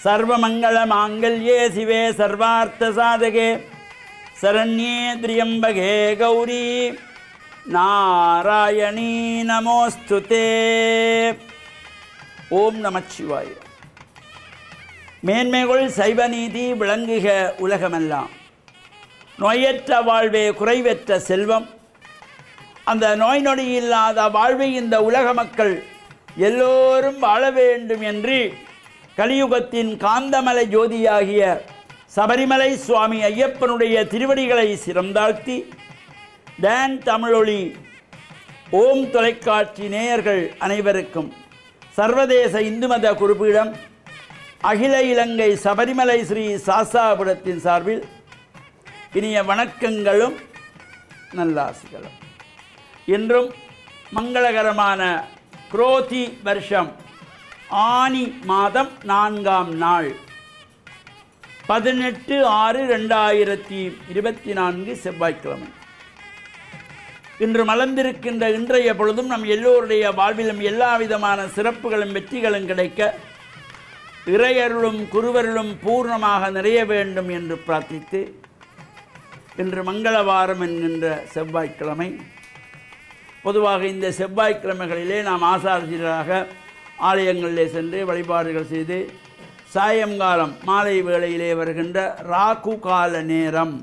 சர்வமங்கள மாங்கல்யே சிவே சர்வார்த்த சாதகே சரண்யே திரியம்பகே கௌரி நாராயணீ நமோஸ்துதே. ஓம் நமச்சிவாய. மேன்மைகள் சைவநீதி விளங்குக உலகமெல்லாம். நோயற்ற வாழ்வே குறைவற்ற செல்வம். அந்த நோய் நொடி இல்லாத வாழ்வை இந்த உலக மக்கள் எல்லோரும் வாழ வேண்டும் என்று கலியுகத்தின் காந்தமலை ஜோதியாகிய சபரிமலை சுவாமி ஐயப்பனுடைய திருவடிகளை சிறந்தாழ்த்தி டான் தமிழொலி ஓம் தொலைக்காட்சி நேயர்கள் அனைவருக்கும் சர்வதேச இந்து மத குறிப்பீடம் அகில இலங்கை சபரிமலை ஸ்ரீ சாஸ்தாபுரத்தின் சார்பில் இனிய வணக்கங்களும் நல்லாசிகளும். இன்றும் மங்களகரமான குரோதி வருஷம் ஆனி மாதம் 4ஆம் நாள் 18/6/2024 செவ்வாய்க்கிழமை. இன்று மலர்ந்திருக்கின்ற இன்றைய பொழுதும் நம் எல்லோருடைய வாழ்விலும் எல்லா விதமான சிறப்புகளும் வெற்றிகளும் கிடைக்க இறையருளும் குருவருளும் பூர்ணமாக நிறைய வேண்டும் என்று பிரார்த்தித்து இன்று மங்களவாரம் என்கின்ற செவ்வாய்க்கிழமை. பொதுவாக இந்த செவ்வாய்க்கிழமைகளிலே நாம் ஆசாரசீராக ஆலயங்களிலே சென்று வழிபாடுகள் செய்து சாயங்காலம் மாலை வேளையிலே வருகின்ற ராகு கால நேரம்,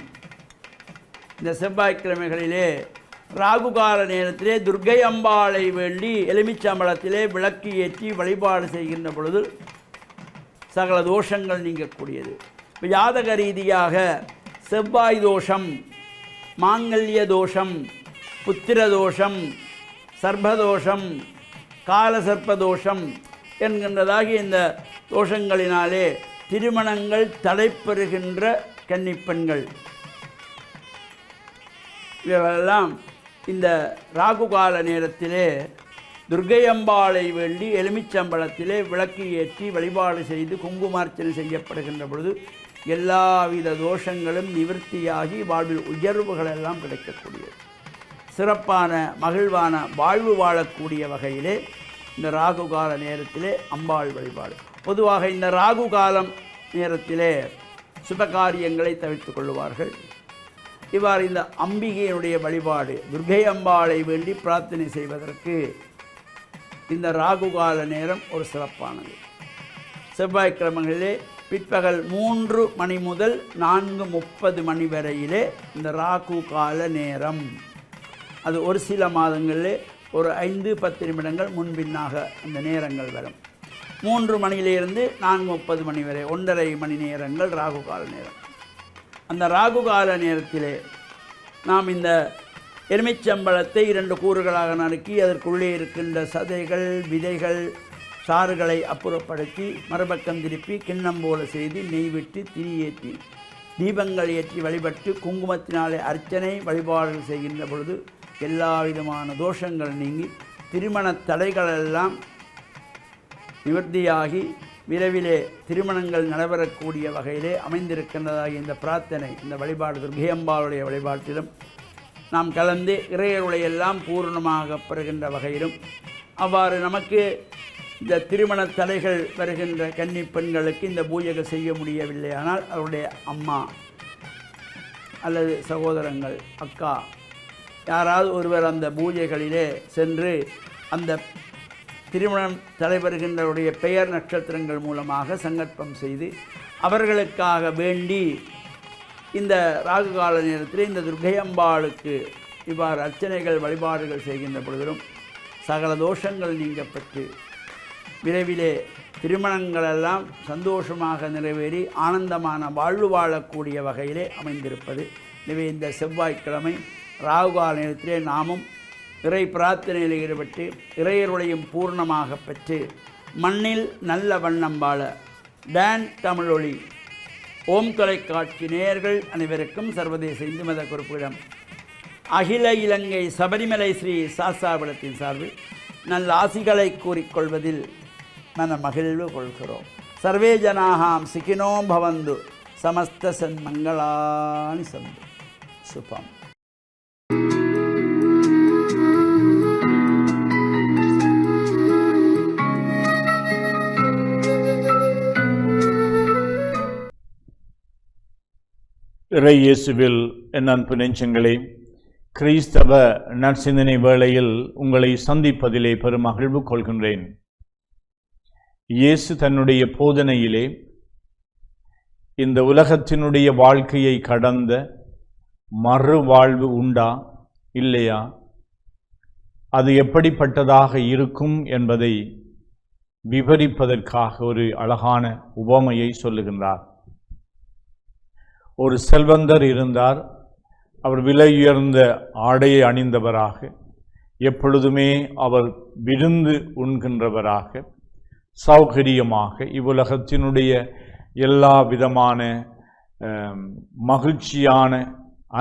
இந்த செவ்வாய்க்கிழமைகளிலே ராகு கால நேரத்திலே துர்க்கை அம்பாளை வேண்டி எலுமிச்சம்பழத்திலே விளக்கு ஏற்றி வழிபாடு செய்கின்ற பொழுது சகல தோஷங்கள் நீங்கக்கூடியது. ஜாதக ரீதியாக செவ்வாய் தோஷம், மாங்கல்ய தோஷம், புத்திர தோஷம், சர்ப்பதோஷம், காலசர்ப்பதோஷம் என்கின்றதாகி இந்த தோஷங்களினாலே திருமணங்கள் தடைப்பெறுகின்ற கன்னிப்பெண்கள் இவரெல்லாம் இந்த ராகுகால நேரத்திலே துர்க்கை அம்பாளை வேண்டி எலுமிச்சம்பழத்திலே விளக்கு ஏற்றி வழிபாடு செய்து குங்குமார்ச்சனை செய்யப்படுகின்ற பொழுது எல்லாவித தோஷங்களும் நிவர்த்தியாகி வாழ்வில் உயர்வுகளெல்லாம் கிடைக்கக்கூடியது. சிறப்பான மகிழ்வான வாழ்வு வாழக்கூடிய வகையிலே இந்த ராகு கால நேரத்திலே அம்பாள் வழிபாடு. பொதுவாக இந்த ராகு காலம் நேரத்திலே சுபகாரியங்களை தவிர்த்து கொள்வார்கள். இவ்வாறு இந்த அம்பிகையினுடைய வழிபாடு துர்க்கை அம்பாளை வேண்டி பிரார்த்தனை செய்வதற்கு இந்த ராகு கால நேரம் ஒரு சிறப்பானது. செவ்வாய்க்கிழமைகளிலே பிற்பகல் 3 மணி முதல் 4:30 மணி வரையிலே இந்த ராகு கால நேரம். அது ஒரு சில மாதங்களிலே ஒரு 5-10 நிமிடங்கள் முன்பின்னாக அந்த நேரங்கள் வரும். 3 மணியிலிருந்து 4:30 மணி வரை 1.5 மணி நேரங்கள் ராகு கால நேரம். அந்த ராகு கால நேரத்திலே நாம் இந்த எலுமிச்சம்பழத்தை 2 கூறுகளாக நறுக்கி அதற்குள்ளே இருக்கின்ற சதைகள், விதைகள், சாறுகளை அப்புறப்படுத்தி மறுபக்கம் திருப்பி கிண்ணம் போல செய்து நெய் விட்டு திரி ஏற்றி தீபங்கள் ஏற்றி வழிபட்டு குங்குமத்தினாலே அர்ச்சனை வழிபாடுகள் செய்கின்ற பொழுது எல்லா விதமான தோஷங்கள் நீங்கி திருமண தடைகளெல்லாம் நிவர்த்தியாகி விரைவிலே திருமணங்கள் நடைபெறக்கூடிய வகையிலே அமைந்திருக்கின்றதாகி இந்த பிரார்த்தனை, இந்த வழிபாடு துர்க்கை அம்பாளுடைய வழிபாட்டிலும் நாம் கலந்து இறையருளையெல்லாம் பூர்ணமாக பெறுகின்ற வகையிலும் அவ்வாறு நமக்கு இந்த திருமண தடைகள் வருகின்ற கன்னி பெண்களுக்கு இந்த பூஜைகள் செய்ய முடியவில்லை. ஆனால் அவருடைய அம்மா அல்லது சகோதரங்கள், அக்கா, யாராவது ஒருவர் அந்த பூஜைகளிலே சென்று அந்த திருமணம் தலைவருகின்றவருடைய பெயர் நட்சத்திரங்கள் மூலமாக சங்கல்பம் செய்து அவர்களுக்காக வேண்டி இந்த ராகு கால நேரத்தில் இந்த துர்க்கை அம்பாளுக்கு இவ்வாறு அர்ச்சனைகள் வழிபாடுகள் செய்கின்ற பொழுதிலும் சகல தோஷங்கள் நீங்கப்பட்டு விரைவிலே திருமணங்களெல்லாம் சந்தோஷமாக நிறைவேறி ஆனந்தமான வாழ்வு வாழக்கூடிய வகையிலே அமைந்திருப்பது. எனவே இந்த செவ்வாய்க்கிழமை ராகுகால நேரத்திலே நாமும் இறை பிரார்த்தனையில் ஈடுபட்டு இறையருளையும் பூர்ணமாக பெற்று மண்ணில் நல்ல வண்ணம் வாழ டான் தமிழொலி ஓம் தொலைக்காட்சி நேயர்கள் அனைவருக்கும் சர்வதேச இந்து மத குறிப்பிடம் அகில இலங்கை சபரிமலை ஸ்ரீ சாஸ்தாபுரத்தின் சார்பில் நல்ல ஆசிகளை கூறிக்கொள்வதில் மன மகிழ்வு கொள்கிறோம். சர்வே ஜனாகாம் சுகினோ பவந்து சமஸ்த சன்மங்களானி சந்து. சுபம். இறை இயேசுவில் என் அன்பு நெஞ்சங்களே, கிறிஸ்தவ நற்சிந்தனை வேளையில் உங்களை சந்திப்பதிலே பெருமகிழ்வு கொள்கின்றேன். இயேசு தன்னுடைய போதனையிலே இந்த உலகத்தினுடைய வாழ்க்கையை கடந்த மறுவாழ்வு உண்டா இல்லையா, அது எப்படிப்பட்டதாக இருக்கும் என்பதை விவரிப்பதற்காக ஒரு அழகான உவமையை சொல்லுகின்றார். ஒரு செல்வந்தர் இருந்தார். அவர் விலையுயர்ந்த ஆடையை அணிந்தவராக, எப்பொழுதுமே அவர் விருந்து உண்கின்றவராக, சௌகரியமாக இவ்வுலகத்தினுடைய எல்லா விதமான மகிழ்ச்சியான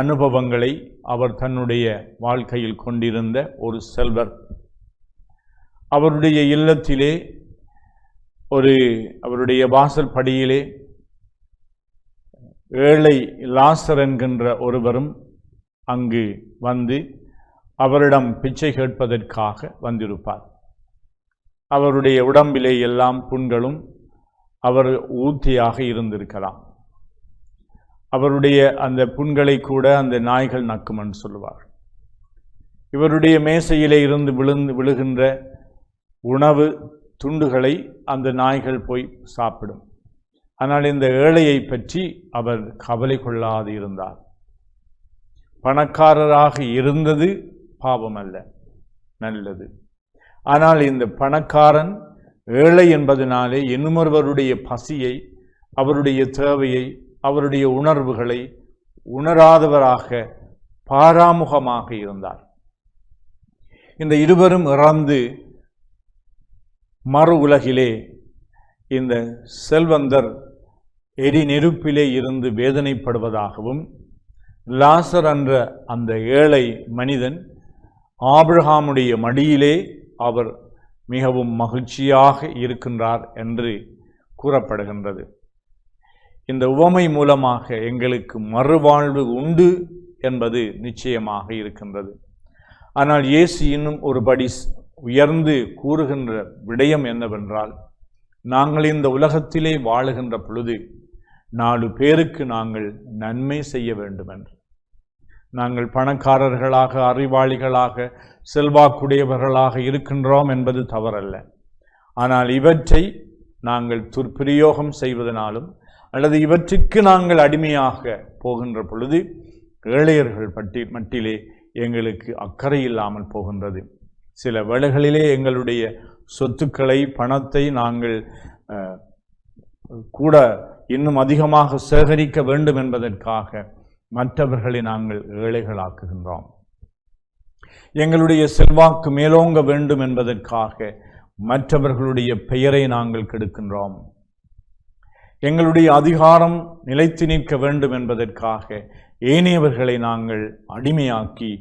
அனுபவங்களை அவர் தன்னுடைய வாழ்க்கையில் கொண்டிருந்த ஒரு செல்வர். அவருடைய இல்லத்திலே அவருடைய வாசல் படியிலே ஏழை லாசர் என்கின்ற ஒருவரும் அங்கு வந்து அவரிடம் பிச்சை கேட்பதற்காக வந்திருப்பார். அவருடைய உடம்பிலே எல்லாம் புண்களும் அவர் ஊத்தியாக இருந்திருக்கலாம். அவருடைய அந்த புண்களை கூட அந்த நாய்கள் நக்குமன் சொல்லுவார். இவருடைய மேசையிலே இருந்து விழுகின்ற உணவு துண்டுகளை அந்த நாய்கள் போய் சாப்பிடும். ஆனால் இந்த ஏழையை பற்றி அவர் கவலை கொள்ளாது இருந்தார். பணக்காரராக இருந்தது பாவம் அல்ல, நல்லது. ஆனால் இந்த பணக்காரன் ஏழை என்பதனாலே இன்னொருவருடைய பசியை, அவருடைய தேவையை, அவருடைய உணர்வுகளை உணராதவராக பாராமுகமாக இருந்தார். இந்த இருவரும் இறந்து மறு உலகிலே இந்த செல்வந்தர் எரி நெருப்பிலே இருந்து வேதனைப்படுவதாகவும், லாசர் என்ற அந்த ஏழை மனிதன் ஆபிரகாமுடைய மடியிலே அவர் மிகவும் மகிழ்ச்சியாக இருக்கின்றார் என்று கூறப்படுகின்றது. இந்த உவமை மூலமாக எங்களுக்கு மறுவாழ்வு உண்டு என்பது நிச்சயமாக இருக்கின்றது. ஆனால் இயேசு இன்னும் ஒருபடி உயர்ந்து கூறுகின்ற விடயம் என்னவென்றால், நாங்கள் இந்த உலகத்திலே வாழுகின்ற பொழுது 4 பேருக்கு நாங்கள் நன்மை செய்ய வேண்டும் என்று. நாங்கள் பணக்காரர்களாக, அறிவாளிகளாக, செல்வாக்குடையவர்களாக இருக்கின்றோம் என்பது தவறல்ல. ஆனால் இவற்றை நாங்கள் துர்பிரயோகம் செய்வதனாலும் அல்லது இவற்றுக்கு நாங்கள் அடிமையாக போகின்ற பொழுது ஏழையர்கள் மட்டிலே எங்களுக்கு அக்கறை இல்லாமல் போகின்றது. சில வேளைகளிலே எங்களுடைய சொத்துக்களை, பணத்தை நாங்கள் கூட இன்னும் அதிகமாக சேகரிக்க வேண்டும் என்பதற்காக மற்றவர்களை நாங்கள் ஏழைகளாக்குகின்றோம். எங்களுடைய செல்வாக்கு மேலோங்க வேண்டும் என்பதற்காக மற்றவர்களுடைய பெயரை நாங்கள் கெடுக்கின்றோம். எங்களுடைய அதிகாரம் நிலைத்து நிற்க வேண்டும் என்பதற்காக ஏனையவர்களை நாங்கள் அடிமையாக்கி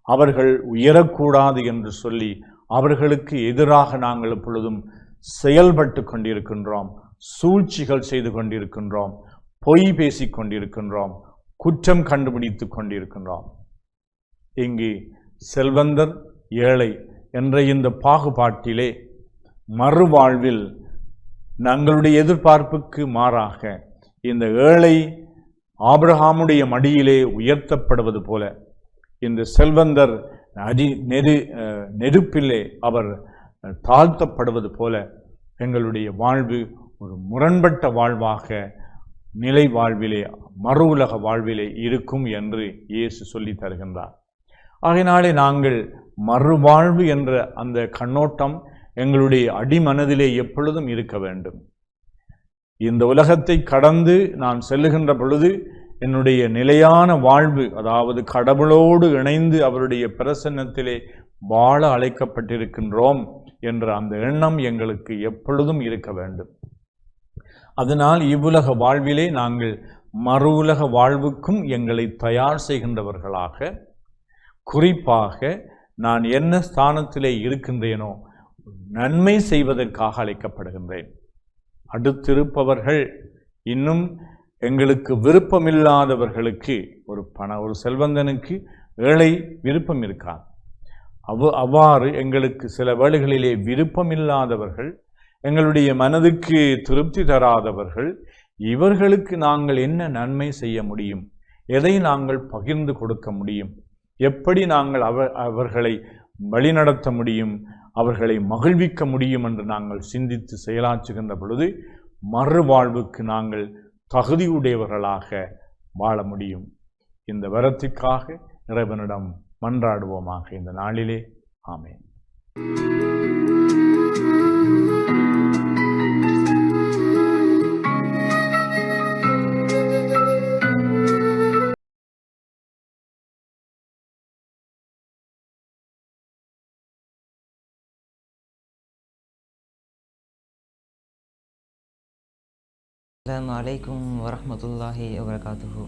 அவர்கள் உயரக்கூடாது என்று சொல்லி அவர்களுக்கு எதிராக நாங்கள் எப்பொழுதும் செயல்பட்டு கொண்டிருக்கின்றோம். சூழ்ச்சிகள் செய்து கொண்டிருக்கின்றோம், பொய் பேசிக் கொண்டிருக்கின்றோம், குற்றம் கண்டுபிடித்து கொண்டிருக்கின்றோம். இங்கு செல்வந்தர் ஏழை என்ற இந்த பாகுபாட்டிலே மறுவாழ்வில் தங்களுடைய எதிர்பார்ப்புக்கு மாறாக இந்த ஏழை ஆபிரகாமுடைய மடியிலே உயர்த்தப்படுவது போல, இந்த செல்வந்தர் நெருப்பிலே அவர் தாழ்த்தப்படுவது போல எங்களுடைய வாழ்வு ஒரு முரண்பட்ட வாழ்வாக நிலை வாழ்விலே, மறு உலக வாழ்விலே இருக்கும் என்று இயேசு சொல்லி தருகின்றார். ஆகையினாலே நாங்கள் மறுவாழ்வு என்ற அந்த கண்ணோட்டம் எங்களுடைய அடிமனதிலே எப்பொழுதும் இருக்க வேண்டும். இந்த உலகத்தை கடந்து நான் செல்லுகின்ற பொழுது என்னுடைய நிலையான வாழ்வு, அதாவது கடவுளோடு இணைந்து அவருடைய பிரசன்னத்திலே வாழ அழைக்கப்பட்டிருக்கின்றோம் என்ற அந்த எண்ணம் எங்களுக்கு எப்பொழுதும் இருக்க வேண்டும். அதனால் இவ்வுலக வாழ்விலே நாங்கள் மறு உலக வாழ்வுக்கும் எங்களை தயார் செய்கின்றவர்களாக, குறிப்பாக நான் என்ன ஸ்தானத்திலே இருக்கின்றேனோ நன்மை செய்வதற்காக அழைக்கப்படுகின்றேன். அடுத்திருப்பவர்கள், இன்னும் எங்களுக்கு விருப்பமில்லாதவர்களுக்கு, ஒரு செல்வந்தனுக்கு ஏழை விருப்பம் இருக்காது. அவ்வாறு எங்களுக்கு சில வேளைகளிலே விருப்பமில்லாதவர்கள், எங்களுடைய மனதுக்கு திருப்தி தராதவர்கள், இவர்களுக்கு நாங்கள் என்ன நன்மை செய்ய முடியும், எதை நாங்கள் பகிர்ந்து கொடுக்க முடியும், எப்படி நாங்கள் அவர்களை வழிநடத்த முடியும், அவர்களை மகிழ்விக்க முடியும் என்று நாங்கள் சிந்தித்து செயலாற்றுகின்ற பொழுது மறுவாழ்வுக்கு நாங்கள் தகுதியுடையவர்களாக வாழ முடியும். இந்த வரத்திற்காக இறைவனிடம் மன்றாடுவோமாக இந்த நாளிலே. ஆமென். அஸ்ஸலாமு அலைக்கும் வரஹ்மத்துல்லாஹி வபரகாத்துஹு.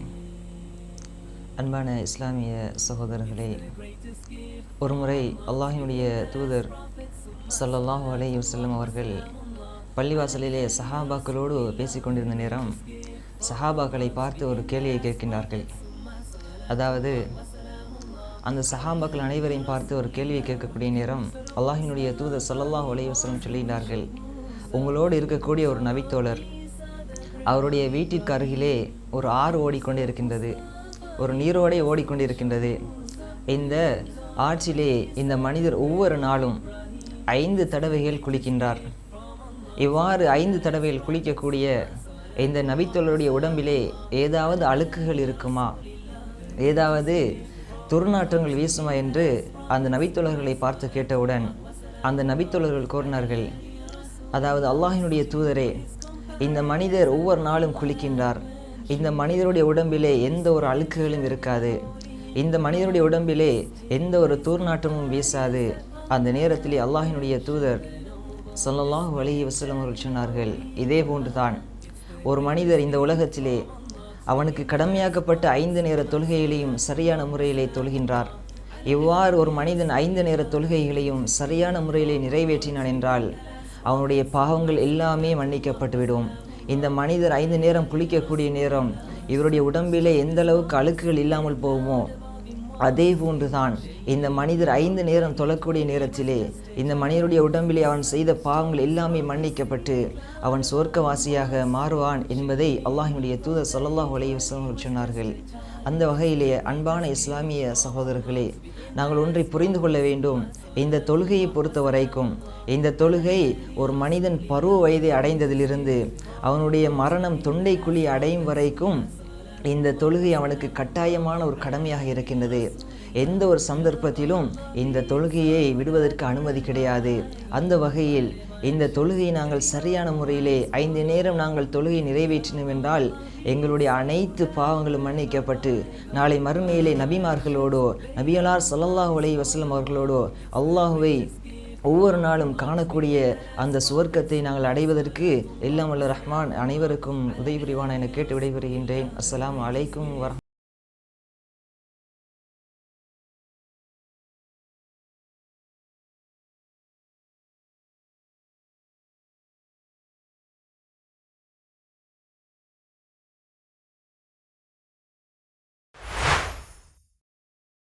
அன்பான இஸ்லாமிய சகோதரர்களே, ஒருமுறை அல்லாஹ்வினுடைய தூதர் ஸல்லல்லாஹு அலைஹி வஸல்லம் அவர்கள் பள்ளிவாசலிலே சஹாபாக்களோடு பேசிக்கொண்டிருந்த நேரம் சஹாபாக்களை பார்த்து ஒரு கேள்வியை கேட்கின்றார்கள். அதாவது அந்த சஹாபாக்கள் அனைவரையும் பார்த்து ஒரு கேள்வியை கேட்கக்கூடிய நேரம் அல்லாஹ்வினுடைய தூதர் ஸல்லல்லாஹு அலைஹி வஸல்லம் சொல்லுகிறார்கள், உங்களோடு இருக்கக்கூடிய ஒரு நபித்தோழர், அவருடைய வீட்டிற்கு அருகிலே ஒரு ஆறு ஓடிக்கொண்டே இருக்கின்றது, ஒரு நீரோடை ஓடிக்கொண்டிருக்கின்றது. இந்த ஆற்றிலே இந்த மனிதர் ஒவ்வொரு நாளும் 5 தடவைகள் குளிக்கின்றார். இவ்வாறு 5 தடவைகள் குளிக்கக்கூடிய இந்த நபித்தோழருடைய உடம்பிலே ஏதாவது அழுக்குகள் இருக்குமா, ஏதாவது துர்நாற்றங்கள் வீசுமா என்று அந்த நபித்தோழர்களை பார்த்து கேட்டவுடன் அந்த நபித்தோழர்கள் கூறினார்கள், அதாவது அல்லாஹ்வினுடைய தூதரே, இந்த மனிதர் ஒவ்வொரு நாளும் குளிக்கின்றார், இந்த மனிதருடைய உடம்பிலே எந்த ஒரு அழுக்குகளும் இருக்காது, இந்த மனிதனுடைய உடம்பிலே எந்த ஒரு தூர்நாற்றமும் வீசாது. அந்த நேரத்திலே அல்லாஹ்வினுடைய தூதர் ஸல்லல்லாஹு அலைஹி வஸல்லம் அவர்கள் சொன்னார்கள், இதே போன்றுதான் ஒரு மனிதர் இந்த உலகத்திலே அவனுக்கு கடமையாக்கப்பட்ட 5 நேர தொழுகைகளையும் சரியான முறையிலே தொழுகின்றார். இவ்வாறு ஒரு மனிதன் 5 நேர தொழுகைகளையும் சரியான முறையிலே நிறைவேற்றினான் என்றால் அவனுடைய பாவங்கள் எல்லாமே மன்னிக்கப்பட்டுவிடும். இந்த மனிதர் 5 நேரம் குளிக்கக்கூடிய நேரம் இவருடைய உடம்பிலே எந்த அளவுக்கு அழுக்குகள் இல்லாமல் போகுமோ அதே போன்றுதான் இந்த மனிதர் 5 நேரம் தொழக்கூடிய நேரத்திலே இந்த மனிதருடைய உடம்பிலே அவன் செய்த பாவங்கள் எல்லாமே மன்னிக்கப்பட்டு அவன் சொர்க்கவாசியாக மாறுவான் என்பதை அல்லாஹ்வினுடைய தூதர் ஸல்லல்லாஹு அலைஹி வஸல்லம் சொன்னார்கள். அந்த வகையிலே அன்பான இஸ்லாமிய சகோதரர்களே, நாங்கள் ஒன்றை புரிந்து கொள்ள வேண்டும். இந்த தொழுகையை பொறுத்த வரைக்கும் இந்த தொழுகை ஒரு மனிதன் பருவ வயதை அடைந்ததிலிருந்து அவனுடைய மரணம் தொண்டைக்குழி அடையும் வரைக்கும் இந்த தொழுகை அவனுக்கு கட்டாயமான ஒரு கடமையாக இருக்கின்றது. எந்த ஒரு சந்தர்ப்பத்திலும் இந்த தொழுகையை விடுவதற்கு அனுமதி கிடையாது. அந்த வகையில் இந்த தொழுகையை நாங்கள் சரியான முறையிலே 5 நேரம் நாங்கள் தொழுகை நிறைவேற்றினோம் என்றால் எங்களுடைய அனைத்து பாவங்களும் மன்னிக்கப்பட்டு நாளை மறுமையிலே நபிமார்களோடோ நபியலார் ஸல்லல்லாஹு அலைஹி வஸல்லம் அவர்களோடோ அல்லாஹுவை ஒவ்வொரு நாளும் காணக்கூடிய அந்த சுவர்க்கத்தை நாங்கள் அடைவதற்கு எல்லாம் வல்ல ரஹ்மான் அனைவருக்கும் உதவி புரிவான் என கேட்டு விடைபெறுகின்றேன். அஸ்ஸலாமு அலைக்கும் வரஹ்மத்துல்லாஹி